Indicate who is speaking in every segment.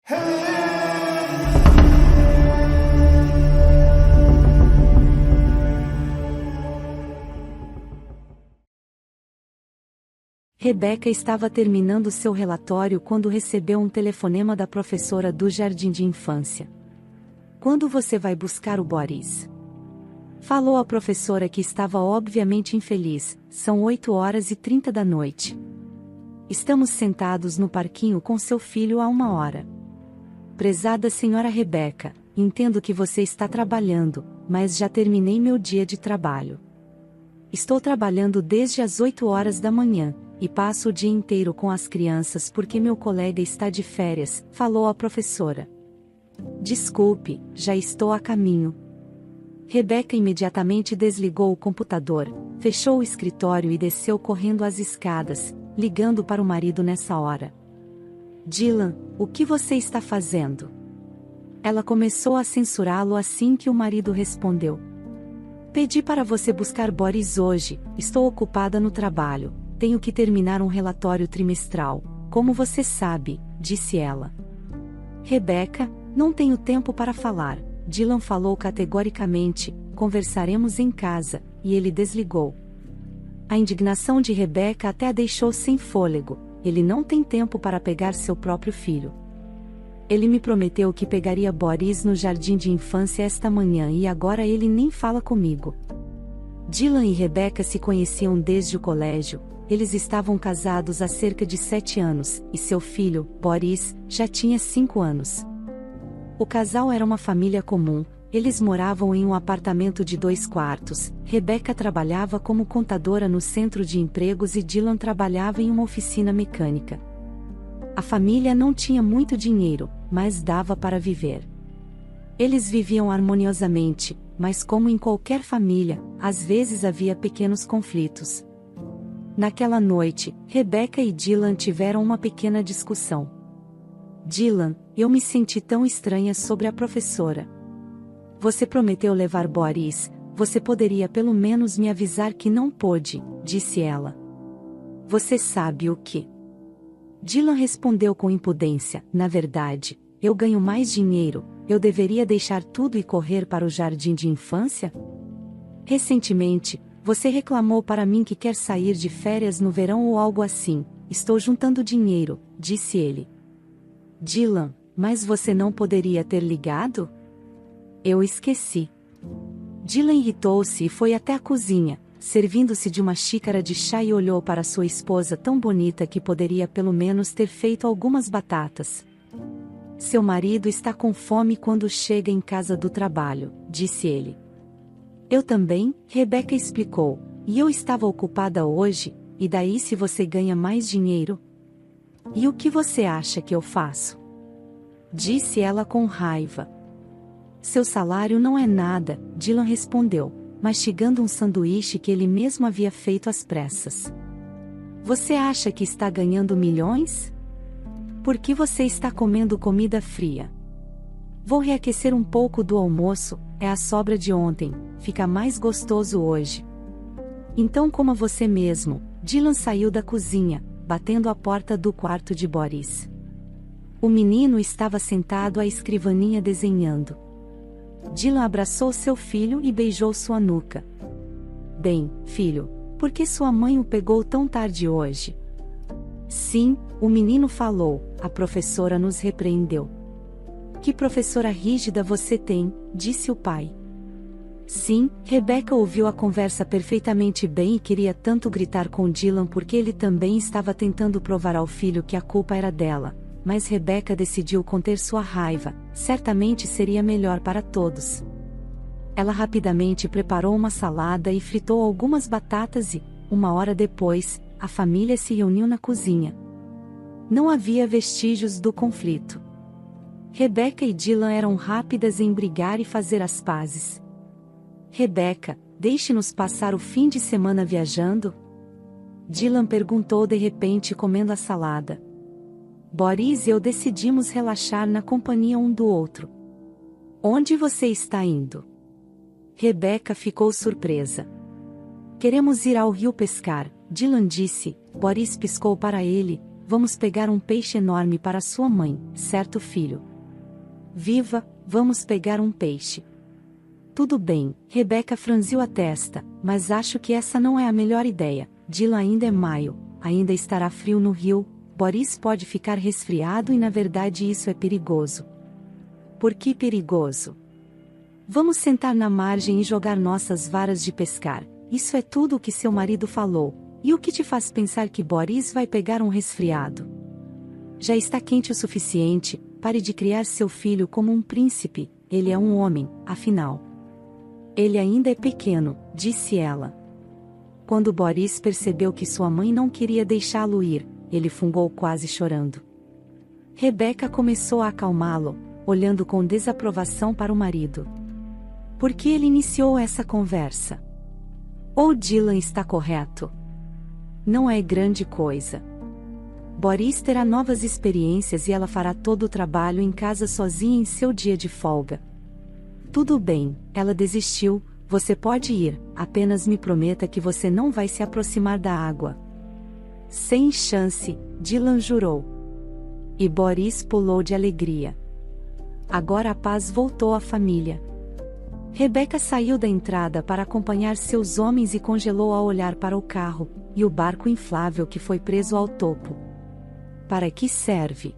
Speaker 1: Rebeca estava terminando seu relatório quando recebeu um telefonema da professora do jardim de infância. Quando você vai buscar o Boris? Falou a professora, que estava obviamente infeliz. São 8h30 da noite. Estamos sentados no parquinho com seu filho há 1 hora. Prezada senhora Rebeca, entendo que você está trabalhando, mas já terminei meu dia de trabalho. Estou trabalhando desde as 8 horas da manhã, e passo o dia inteiro com as crianças porque meu colega está de férias, falou a professora. Desculpe, já estou a caminho. Rebeca imediatamente desligou o computador, fechou o escritório e desceu correndo as escadas, ligando para o marido nessa hora. Dylan, o que você está fazendo? Ela começou a censurá-lo assim que o marido respondeu. Pedi para você buscar Boris hoje, estou ocupada no trabalho, tenho que terminar um relatório trimestral, como você sabe, disse ela. Rebeca, não tenho tempo para falar, Dylan falou categoricamente, conversaremos em casa, e ele desligou. A indignação de Rebeca até a deixou sem fôlego, ele não tem tempo para pegar seu próprio filho. Ele me prometeu que pegaria Boris no jardim de infância esta manhã e agora ele nem fala comigo. Dylan e Rebeca se conheciam desde o colégio, eles estavam casados há cerca de 7 anos, e seu filho, Boris, já tinha 5 anos. O casal era uma família comum, eles moravam em um apartamento de 2 quartos, Rebeca trabalhava como contadora no centro de empregos e Dylan trabalhava em uma oficina mecânica. A família não tinha muito dinheiro, mas dava para viver. Eles viviam harmoniosamente, mas como em qualquer família, às vezes havia pequenos conflitos. Naquela noite, Rebeca e Dylan tiveram uma pequena discussão. Dylan, eu me senti tão estranha sobre a professora. Você prometeu levar Boris, você poderia pelo menos me avisar que não pôde, disse ela. Você sabe o que? Dylan respondeu com impudência, na verdade, eu ganho mais dinheiro, eu deveria deixar tudo e correr para o jardim de infância? Recentemente, você reclamou para mim que quer sair de férias no verão ou algo assim, estou juntando dinheiro, disse ele. Dylan, mas você não poderia ter ligado? Eu esqueci. Dylan irritou-se e foi até a cozinha, servindo-se de uma xícara de chá e olhou para sua esposa tão bonita que poderia pelo menos ter feito algumas batatas. Seu marido está com fome quando chega em casa do trabalho, disse ele. Eu também, Rebeca explicou, e eu estava ocupada hoje, e daí se você ganha mais dinheiro? E o que você acha que eu faço? Disse ela com raiva. Seu salário não é nada, Dylan respondeu, mastigando um sanduíche que ele mesmo havia feito às pressas. Você acha que está ganhando milhões? Por que você está comendo comida fria? Vou reaquecer um pouco do almoço, é a sobra de ontem, fica mais gostoso hoje. Então coma você mesmo. Dylan saiu da cozinha, batendo a porta do quarto de Boris. O menino estava sentado à escrivaninha desenhando. Dylan abraçou seu filho e beijou sua nuca. Bem, filho, por que sua mãe o pegou tão tarde hoje? Sim, o menino falou, a professora nos repreendeu. Que professora rígida você tem, disse o pai. Sim, Rebeca ouviu a conversa perfeitamente bem e queria tanto gritar com Dylan porque ele também estava tentando provar ao filho que a culpa era dela, mas Rebeca decidiu conter sua raiva, certamente seria melhor para todos. Ela rapidamente preparou uma salada e fritou algumas batatas e, 1 hora depois, a família se reuniu na cozinha. Não havia vestígios do conflito. Rebeca e Dylan eram rápidas em brigar e fazer as pazes. Rebeca, deixe-nos passar o fim de semana viajando? Dylan perguntou de repente comendo a salada. Boris e eu decidimos relaxar na companhia um do outro. Onde você está indo? Rebeca ficou surpresa. Queremos ir ao rio pescar, Dylan disse. Boris piscou para ele, vamos pegar um peixe enorme para sua mãe, certo, filho? Viva, vamos pegar um peixe. Tudo bem, Rebeca franziu a testa, mas acho que essa não é a melhor ideia. Dylan, ainda é maio, ainda estará frio no rio, Boris pode ficar resfriado e na verdade isso é perigoso. Por que perigoso? Vamos sentar na margem e jogar nossas varas de pescar, isso é tudo o que seu marido falou. E o que te faz pensar que Boris vai pegar um resfriado? Já está quente o suficiente, pare de criar seu filho como um príncipe, ele é um homem, afinal. Ele ainda é pequeno, disse ela. Quando Boris percebeu que sua mãe não queria deixá-lo ir, ele fungou quase chorando. Rebeca começou a acalmá-lo, olhando com desaprovação para o marido. Por que ele iniciou essa conversa? Ou Dylan está correto? Não é grande coisa. Boris terá novas experiências e ela fará todo o trabalho em casa sozinha em seu dia de folga. Tudo bem, ela desistiu, você pode ir, apenas me prometa que você não vai se aproximar da água. Sem chance, Dylan jurou. E Boris pulou de alegria. Agora a paz voltou à família. Rebeca saiu da entrada para acompanhar seus homens e congelou ao olhar para o carro e o barco inflável que foi preso ao topo. Para que serve?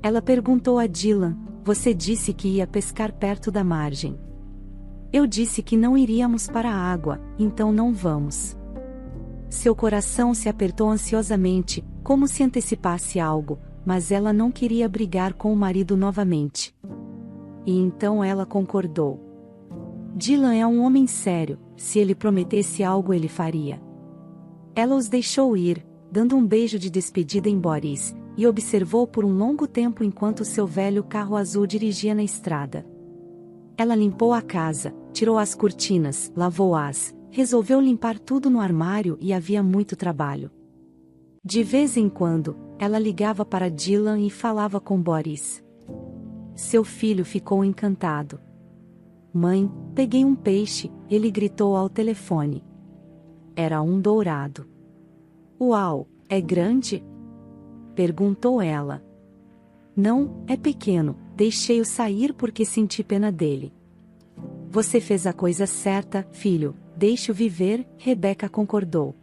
Speaker 1: Ela perguntou a Dylan, você disse que ia pescar perto da margem. Eu disse que não iríamos para a água, então não vamos. Seu coração se apertou ansiosamente, como se antecipasse algo, mas ela não queria brigar com o marido novamente. E então ela concordou. Dylan é um homem sério, se ele prometesse algo ele faria. Ela os deixou ir, dando um beijo de despedida em Boris, e observou por um longo tempo enquanto seu velho carro azul dirigia na estrada. Ela limpou a casa, tirou as cortinas, lavou-as, resolveu limpar tudo no armário e havia muito trabalho. De vez em quando, ela ligava para Dylan e falava com Boris. Seu filho ficou encantado. Mãe, peguei um peixe, ele gritou ao telefone. Era um dourado. Uau, é grande? Perguntou ela. Não, é pequeno, deixei-o sair porque senti pena dele. Você fez a coisa certa, filho, deixe-o viver, Rebeca concordou.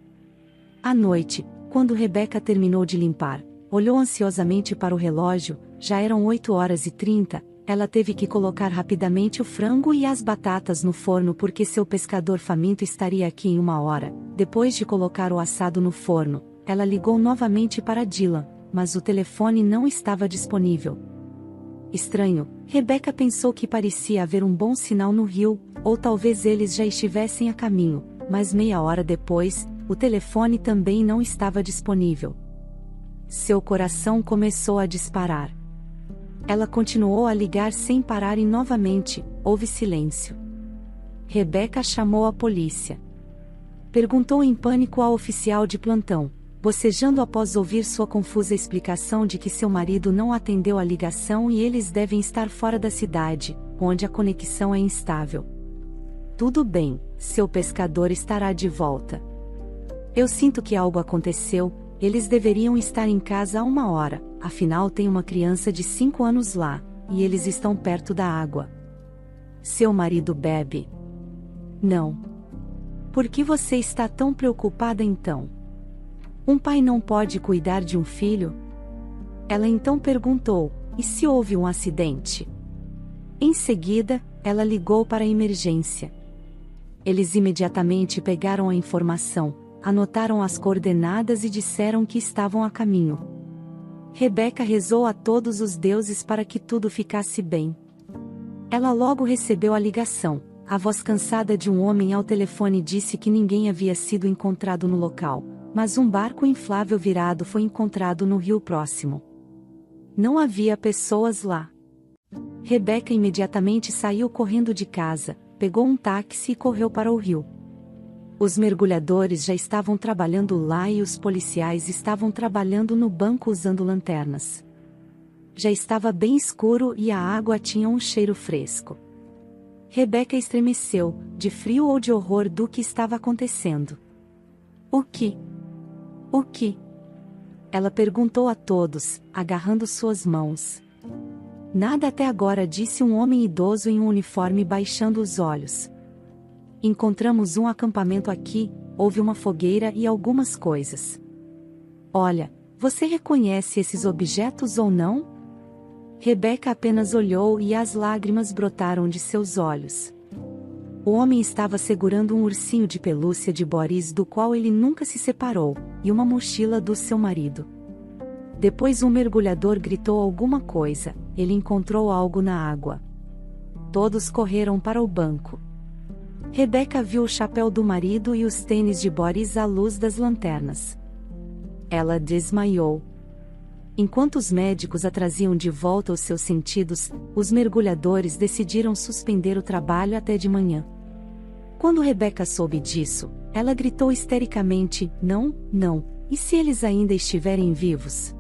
Speaker 1: À noite, quando Rebeca terminou de limpar, olhou ansiosamente para o relógio, já eram 8h30, ela teve que colocar rapidamente o frango e as batatas no forno porque seu pescador faminto estaria aqui em 1 hora. Depois de colocar o assado no forno, ela ligou novamente para Dylan, mas o telefone não estava disponível. Estranho, Rebeca pensou que parecia haver um bom sinal no rio, ou talvez eles já estivessem a caminho, mas meia hora depois, o telefone também não estava disponível. Seu coração começou a disparar. Ela continuou a ligar sem parar e novamente, houve silêncio. Rebeca chamou a polícia. Perguntou em pânico ao oficial de plantão, bocejando após ouvir sua confusa explicação de que seu marido não atendeu a ligação e eles devem estar fora da cidade, onde a conexão é instável. Tudo bem, seu pescador estará de volta. Eu sinto que algo aconteceu, eles deveriam estar em casa há 1 hora, afinal tem uma criança de 5 anos lá, e eles estão perto da água. Seu marido bebe? Não. Por que você está tão preocupada então? Um pai não pode cuidar de um filho? Ela então perguntou, e se houve um acidente? Em seguida, ela ligou para a emergência. Eles imediatamente pegaram a informação, anotaram as coordenadas e disseram que estavam a caminho. Rebeca rezou a todos os deuses para que tudo ficasse bem. Ela logo recebeu a ligação. A voz cansada de um homem ao telefone disse que ninguém havia sido encontrado no local, mas um barco inflável virado foi encontrado no rio próximo. Não havia pessoas lá. Rebeca imediatamente saiu correndo de casa, pegou um táxi e correu para o rio. Os mergulhadores já estavam trabalhando lá e os policiais estavam trabalhando no banco usando lanternas. Já estava bem escuro e a água tinha um cheiro fresco. Rebeca estremeceu, de frio ou de horror do que estava acontecendo. O que? O que? Ela perguntou a todos, agarrando suas mãos. Nada até agora, disse um homem idoso em um uniforme baixando os olhos. Encontramos um acampamento aqui, houve uma fogueira e algumas coisas. Olha, você reconhece esses objetos ou não? Rebeca apenas olhou e as lágrimas brotaram de seus olhos. O homem estava segurando um ursinho de pelúcia de Boris do qual ele nunca se separou, e uma mochila do seu marido. Depois um mergulhador gritou alguma coisa, ele encontrou algo na água. Todos correram para o banco. Rebeca viu o chapéu do marido e os tênis de Boris à luz das lanternas. Ela desmaiou. Enquanto os médicos a traziam de volta aos seus sentidos, os mergulhadores decidiram suspender o trabalho até de manhã. Quando Rebeca soube disso, ela gritou histericamente: não, não, e se eles ainda estiverem vivos?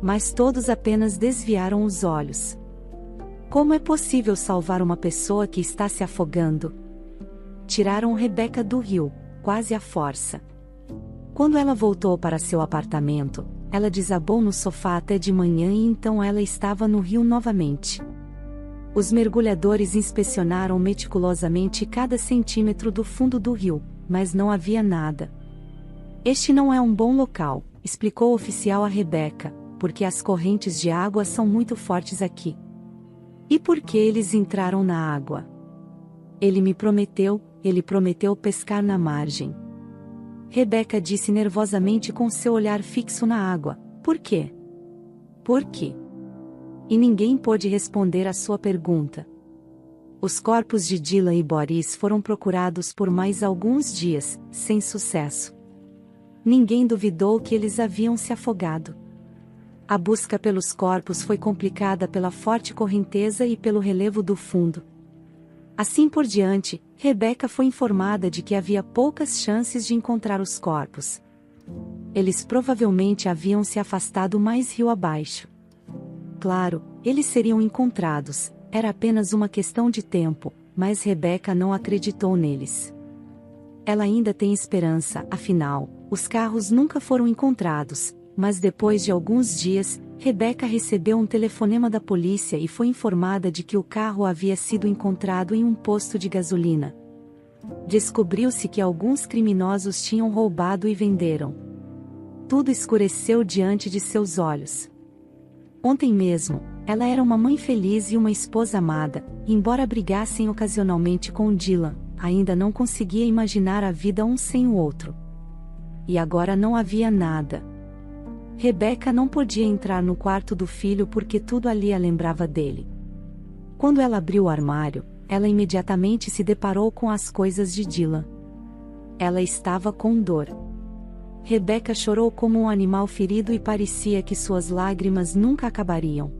Speaker 1: Mas todos apenas desviaram os olhos. Como é possível salvar uma pessoa que está se afogando? Tiraram Rebeca do rio, quase à força. Quando ela voltou para seu apartamento, ela desabou no sofá até de manhã e então ela estava no rio novamente. Os mergulhadores inspecionaram meticulosamente cada centímetro do fundo do rio, mas não havia nada. Este não é um bom local, explicou o oficial a Rebeca, porque as correntes de água são muito fortes aqui. E por que eles entraram na água? Ele prometeu pescar na margem. Rebeca disse nervosamente com seu olhar fixo na água: por quê? Por quê? E ninguém pôde responder à sua pergunta. Os corpos de Dylan e Boris foram procurados por mais alguns dias, sem sucesso. Ninguém duvidou que eles haviam se afogado. A busca pelos corpos foi complicada pela forte correnteza e pelo relevo do fundo. Assim por diante, Rebeca foi informada de que havia poucas chances de encontrar os corpos. Eles provavelmente haviam se afastado mais rio abaixo. Claro, eles seriam encontrados, era apenas uma questão de tempo, mas Rebeca não acreditou neles. Ela ainda tem esperança, afinal, os carros nunca foram encontrados, mas depois de alguns dias, Rebeca recebeu um telefonema da polícia e foi informada de que o carro havia sido encontrado em um posto de gasolina. Descobriu-se que alguns criminosos tinham roubado e venderam. Tudo escureceu diante de seus olhos. Ontem mesmo, ela era uma mãe feliz e uma esposa amada, e embora brigassem ocasionalmente com Dylan, ainda não conseguia imaginar a vida um sem o outro. E agora não havia nada. Rebeca não podia entrar no quarto do filho porque tudo ali a lembrava dele. Quando ela abriu o armário, ela imediatamente se deparou com as coisas de Dylan. Ela estava com dor. Rebeca chorou como um animal ferido e parecia que suas lágrimas nunca acabariam.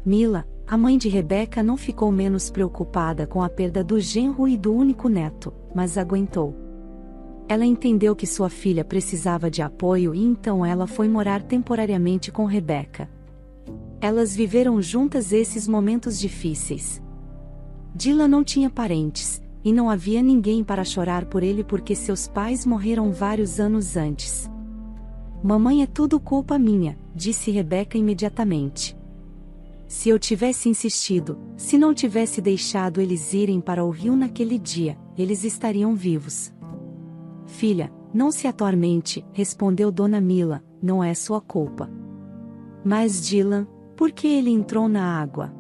Speaker 1: Mila, a mãe de Rebeca, não ficou menos preocupada com a perda do genro e do único neto, mas aguentou. Ela entendeu que sua filha precisava de apoio e então ela foi morar temporariamente com Rebeca. Elas viveram juntas esses momentos difíceis. Dylan não tinha parentes, e não havia ninguém para chorar por ele porque seus pais morreram vários anos antes. Mamãe, é tudo culpa minha, disse Rebeca imediatamente. Se eu tivesse insistido, se não tivesse deixado eles irem para o rio naquele dia, eles estariam vivos. Filha, não se atormente, respondeu Dona Mila, não é sua culpa. Mas Dylan, por que ele entrou na água?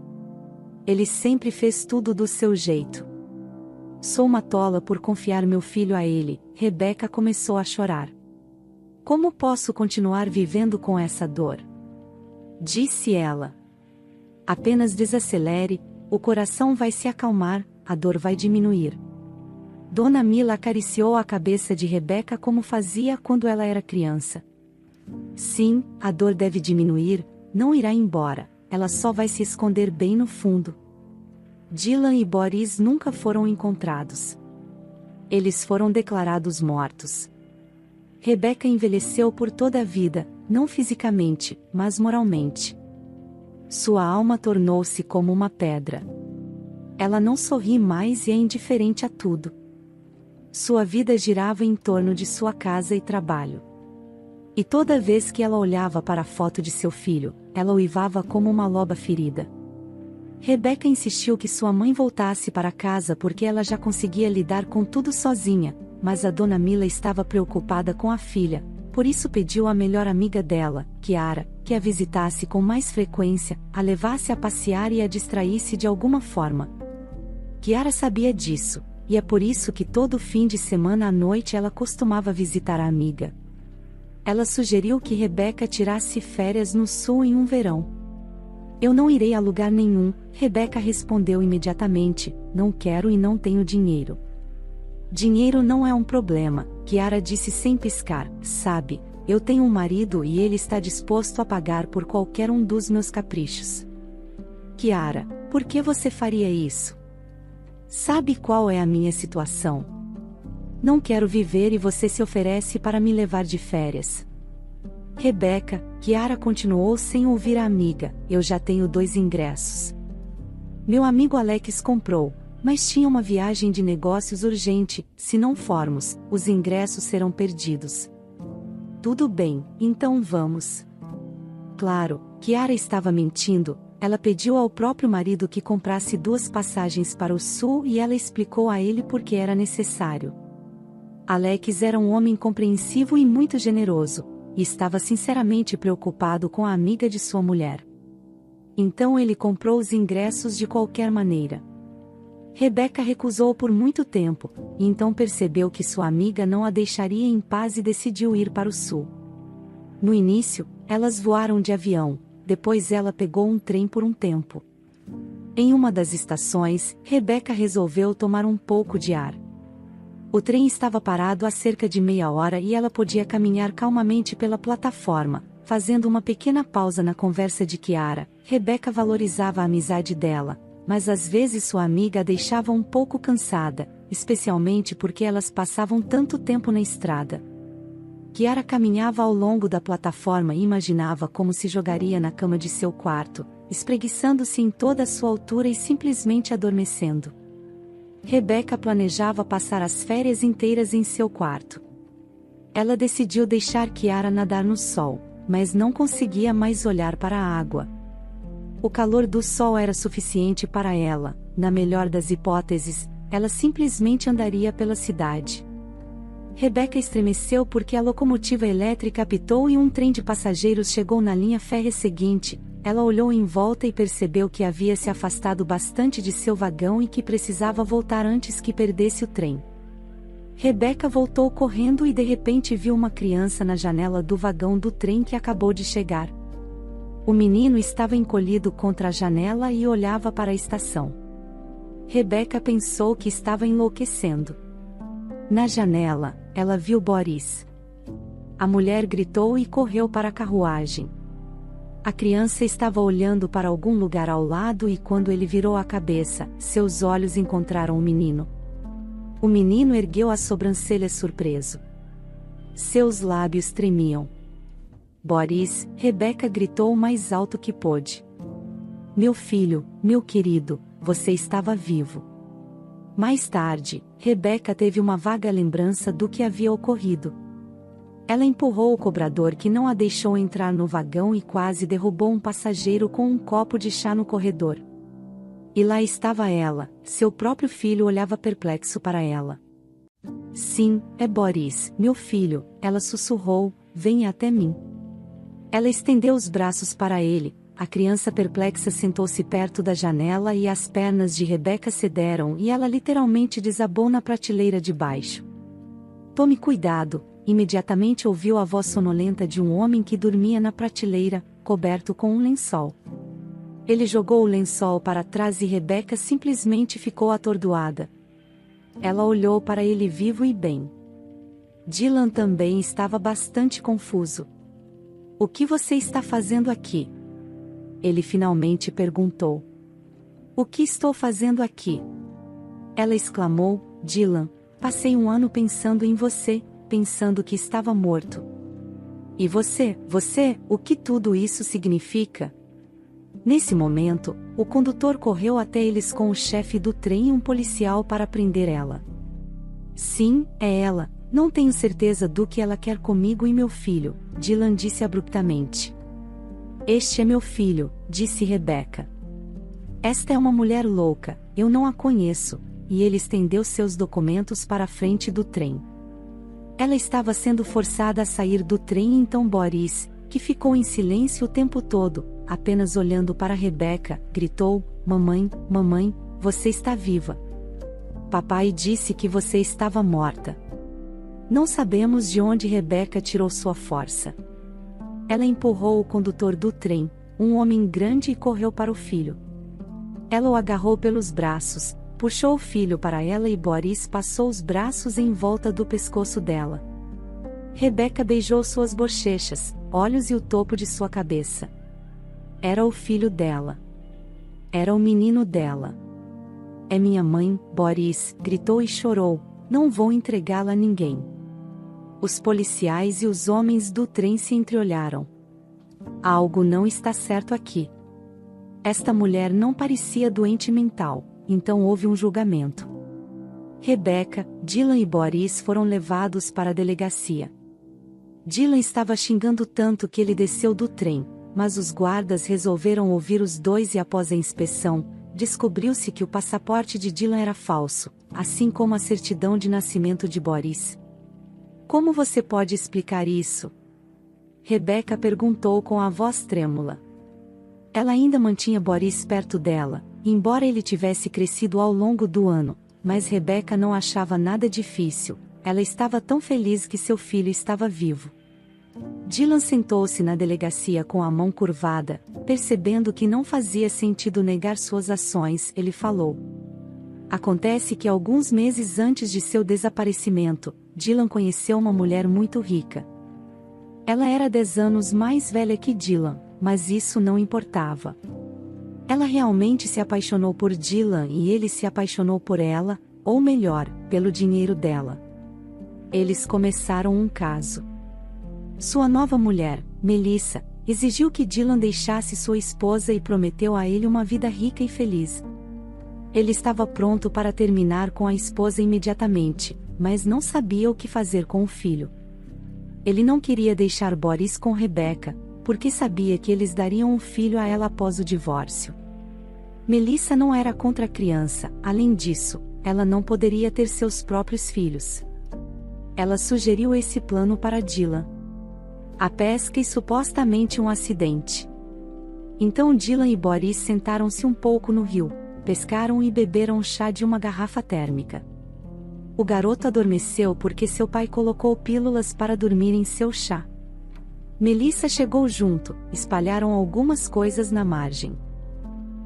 Speaker 1: Ele sempre fez tudo do seu jeito. Sou uma tola por confiar meu filho a ele, Rebeca começou a chorar. Como posso continuar vivendo com essa dor? Disse ela. Apenas desacelere, o coração vai se acalmar, a dor vai diminuir. Dona Mila acariciou a cabeça de Rebeca como fazia quando ela era criança. Sim, a dor deve diminuir, não irá embora, ela só vai se esconder bem no fundo. Dylan e Boris nunca foram encontrados. Eles foram declarados mortos. Rebeca envelheceu por toda a vida, não fisicamente, mas moralmente. Sua alma tornou-se como uma pedra. Ela não sorri mais e é indiferente a tudo. Sua vida girava em torno de sua casa e trabalho. E toda vez que ela olhava para a foto de seu filho, ela uivava como uma loba ferida. Rebeca insistiu que sua mãe voltasse para casa porque ela já conseguia lidar com tudo sozinha, mas a dona Mila estava preocupada com a filha, por isso pediu à melhor amiga dela, Kiara, que a visitasse com mais frequência, a levasse a passear e a distraísse de alguma forma. Kiara sabia disso, e é por isso que todo fim de semana à noite ela costumava visitar a amiga. Ela sugeriu que Rebeca tirasse férias no sul em um verão. Eu não irei a lugar nenhum, Rebeca respondeu imediatamente, não quero e não tenho dinheiro. Dinheiro não é um problema, Kiara disse sem piscar, sabe, eu tenho um marido e ele está disposto a pagar por qualquer um dos meus caprichos. Kiara, por que você faria isso? Sabe qual é a minha situação? Não quero viver e você se oferece para me levar de férias. Rebeca, Kiara continuou sem ouvir a amiga, eu já tenho 2 ingressos. Meu amigo Alex comprou, mas tinha uma viagem de negócios urgente, se não formos, os ingressos serão perdidos. Tudo bem, então vamos. Claro, Kiara estava mentindo, ela pediu ao próprio marido que comprasse 2 passagens para o sul e ela explicou a ele por que era necessário. Alex era um homem compreensivo e muito generoso, e estava sinceramente preocupado com a amiga de sua mulher. Então ele comprou os ingressos de qualquer maneira. Rebeca recusou por muito tempo, e então percebeu que sua amiga não a deixaria em paz e decidiu ir para o sul. No início, elas voaram de avião, depois ela pegou um trem por um tempo. Em uma das estações, Rebeca resolveu tomar um pouco de ar. O trem estava parado há cerca de meia hora e ela podia caminhar calmamente pela plataforma, fazendo uma pequena pausa na conversa de Kiara. Rebeca valorizava a amizade dela, mas às vezes sua amiga a deixava um pouco cansada, especialmente porque elas passavam tanto tempo na estrada. Kiara caminhava ao longo da plataforma e imaginava como se jogaria na cama de seu quarto, espreguiçando-se em toda a sua altura e simplesmente adormecendo. Rebeca planejava passar as férias inteiras em seu quarto. Ela decidiu deixar Kiara nadar no sol, mas não conseguia mais olhar para a água. O calor do sol era suficiente para ela, na melhor das hipóteses, ela simplesmente andaria pela cidade. Rebeca estremeceu porque a locomotiva elétrica apitou e um trem de passageiros chegou na linha férrea seguinte. Ela olhou em volta e percebeu que havia se afastado bastante de seu vagão e que precisava voltar antes que perdesse o trem. Rebeca voltou correndo e de repente viu uma criança na janela do vagão do trem que acabou de chegar. O menino estava encolhido contra a janela e olhava para a estação. Rebeca pensou que estava enlouquecendo. Na janela, ela viu Boris. A mulher gritou e correu para a carruagem. A criança estava olhando para algum lugar ao lado e quando ele virou a cabeça, seus olhos encontraram o menino. O menino ergueu as sobrancelhas surpreso. Seus lábios tremiam. Boris, Rebeca gritou o mais alto que pôde. Meu filho, meu querido, você estava vivo. Mais tarde, Rebeca teve uma vaga lembrança do que havia ocorrido. Ela empurrou o cobrador que não a deixou entrar no vagão e quase derrubou um passageiro com um copo de chá no corredor. E lá estava ela, seu próprio filho olhava perplexo para ela. Sim, é Boris, meu filho, ela sussurrou, venha até mim. Ela estendeu os braços para ele, a criança perplexa sentou-se perto da janela e as pernas de Rebeca cederam e ela literalmente desabou na prateleira de baixo. Tome cuidado. Imediatamente ouviu a voz sonolenta de um homem que dormia na prateleira, coberto com um lençol. Ele jogou o lençol para trás e Rebeca simplesmente ficou atordoada. Ela olhou para ele vivo e bem. Dylan também estava bastante confuso. O que você está fazendo aqui? Ele finalmente perguntou. O que estou fazendo aqui? Ela exclamou, Dylan, passei um ano pensando em você, pensando que estava morto. E você, o que tudo isso significa? Nesse momento, o condutor correu até eles com o chefe do trem e um policial para prender ela. Sim, é ela, Não tenho certeza do que ela quer comigo e meu filho, Dylan disse abruptamente. Este é meu filho, disse Rebecca. Esta é uma mulher louca, eu não a conheço, e ele estendeu seus documentos para a frente do trem. Ela estava sendo forçada a sair do trem e então Boris, que ficou em silêncio o tempo todo, apenas olhando para Rebecca, gritou: Mamãe, mamãe, você está viva. Papai disse que você estava morta. Não sabemos de onde Rebecca tirou sua força. Ela empurrou o condutor do trem, um homem grande, e correu para o filho. Ela o agarrou pelos braços, puxou o filho para ela e Boris passou os braços em volta do pescoço dela. Rebecca beijou suas bochechas, olhos e o topo de sua cabeça. Era o filho dela. Era o menino dela. É minha mãe, Boris, gritou e chorou, não vou entregá-la a ninguém. Os policiais e os homens do trem se entreolharam. Algo não está certo aqui. Esta mulher não parecia doente mental, então houve um julgamento. Rebecca, Dylan e Boris foram levados para a delegacia. Dylan estava xingando tanto que ele desceu do trem, mas os guardas resolveram ouvir os dois e após a inspeção, descobriu-se que o passaporte de Dylan era falso, assim como a certidão de nascimento de Boris. Como você pode explicar isso? Rebecca perguntou com a voz trêmula. Ela ainda mantinha Boris perto dela, embora ele tivesse crescido ao longo do ano, mas Rebecca não achava nada difícil, ela estava tão feliz que seu filho estava vivo. Dylan sentou-se na delegacia com a mão curvada, percebendo que não fazia sentido negar suas ações, ele falou. Acontece que alguns meses antes de seu desaparecimento, Dylan conheceu uma mulher muito rica. Ela era 10 anos mais velha que Dylan, mas isso não importava. Ela realmente se apaixonou por Dylan e ele se apaixonou por ela, ou melhor, pelo dinheiro dela. Eles começaram um caso. Sua nova mulher, Melissa, exigiu que Dylan deixasse sua esposa e prometeu a ele uma vida rica e feliz. Ele estava pronto para terminar com a esposa imediatamente, mas não sabia o que fazer com o filho. Ele não queria deixar Boris com Rebecca, porque sabia que eles dariam um filho a ela após o divórcio. Melissa não era contra a criança, além disso, ela não poderia ter seus próprios filhos. Ela sugeriu esse plano para Dylan. A pesca e supostamente um acidente. Então Dylan e Boris sentaram-se um pouco no rio, pescaram e beberam chá de uma garrafa térmica. O garoto adormeceu porque seu pai colocou pílulas para dormir em seu chá. Melissa chegou junto, espalharam algumas coisas na margem.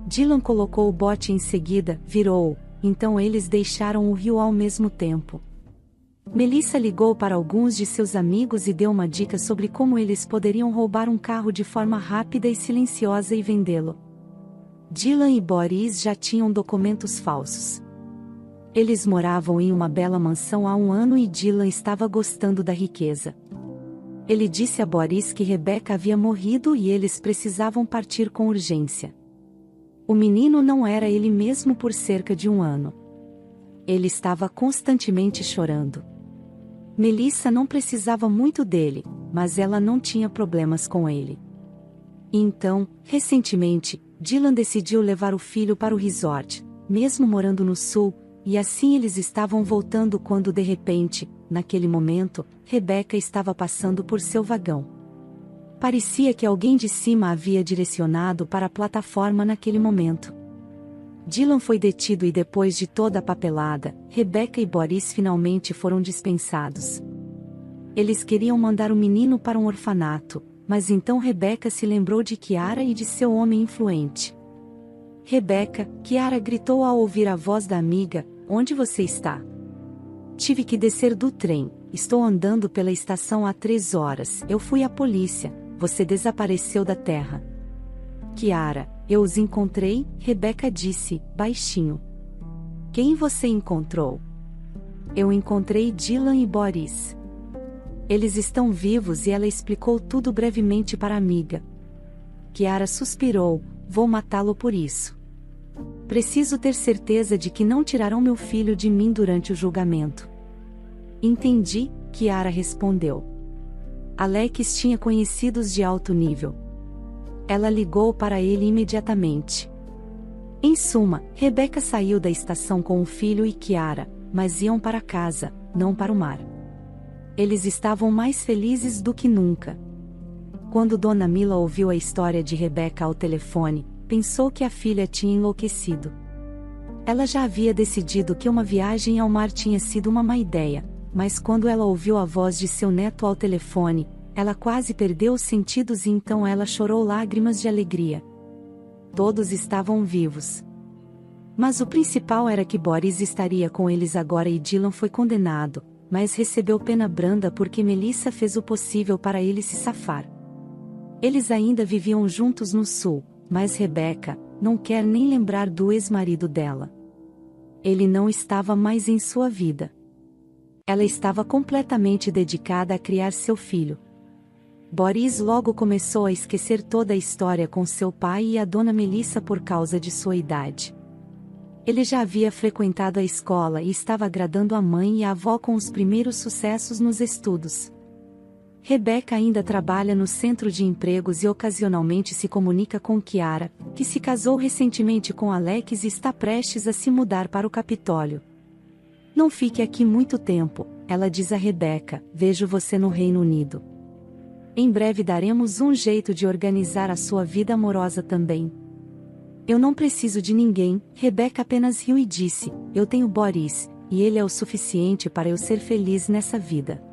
Speaker 1: Dylan colocou o bote em seguida, virou-o, então eles deixaram o rio ao mesmo tempo. Melissa ligou para alguns de seus amigos e deu uma dica sobre como eles poderiam roubar um carro de forma rápida e silenciosa e vendê-lo. Dylan e Boris já tinham documentos falsos. Eles moravam em uma bela mansão há 1 ano e Dylan estava gostando da riqueza. Ele disse a Boris que Rebecca havia morrido e eles precisavam partir com urgência. O menino não era ele mesmo por cerca de 1 ano. Ele estava constantemente chorando. Melissa não precisava muito dele, mas ela não tinha problemas com ele. Então, recentemente, Dylan decidiu levar o filho para o resort, mesmo morando no sul, e assim eles estavam voltando quando de repente, naquele momento, Rebecca estava passando por seu vagão. Parecia que alguém de cima havia direcionado para a plataforma naquele momento. Dylan foi detido e depois de toda a papelada, Rebecca e Boris finalmente foram dispensados. Eles queriam mandar o menino para um orfanato, mas então Rebecca se lembrou de Kiara e de seu homem influente. Rebecca, Kiara gritou ao ouvir a voz da amiga, onde você está? Tive que descer do trem, estou andando pela estação há 3 horas, eu fui à polícia, você desapareceu da terra. Kiara, eu os encontrei, Rebecca disse, baixinho. Quem você encontrou? Eu encontrei Dylan e Boris. Eles estão vivos e ela explicou tudo brevemente para a amiga. Kiara suspirou, vou matá-lo por isso. Preciso ter certeza de que não tirarão meu filho de mim durante o julgamento. Entendi, Kiara respondeu. Alex tinha conhecidos de alto nível. Ela ligou para ele imediatamente. Em suma, Rebeca saiu da estação com o filho e Kiara, mas iam para casa, não para o mar. Eles estavam mais felizes do que nunca. Quando Dona Mila ouviu a história de Rebeca ao telefone, pensou que a filha tinha enlouquecido. Ela já havia decidido que uma viagem ao mar tinha sido uma má ideia, mas quando ela ouviu a voz de seu neto ao telefone, ela quase perdeu os sentidos e então ela chorou lágrimas de alegria. Todos estavam vivos. Mas o principal era que Boris estaria com eles agora e Dylan foi condenado, mas recebeu pena branda porque Melissa fez o possível para ele se safar. Eles ainda viviam juntos no sul, mas Rebeca não quer nem lembrar do ex-marido dela. Ele não estava mais em sua vida. Ela estava completamente dedicada a criar seu filho. Boris logo começou a esquecer toda a história com seu pai e a dona Melissa por causa de sua idade. Ele já havia frequentado a escola e estava agradando a mãe e a avó com os primeiros sucessos nos estudos. Rebeca ainda trabalha no centro de empregos e ocasionalmente se comunica com Kiara, que se casou recentemente com Alex e está prestes a se mudar para o Capitólio. Não fique aqui muito tempo, ela diz a Rebeca, vejo você no Reino Unido. Em breve daremos um jeito de organizar a sua vida amorosa também. Eu não preciso de ninguém, Rebeca apenas riu e disse, eu tenho Boris, e ele é o suficiente para eu ser feliz nessa vida.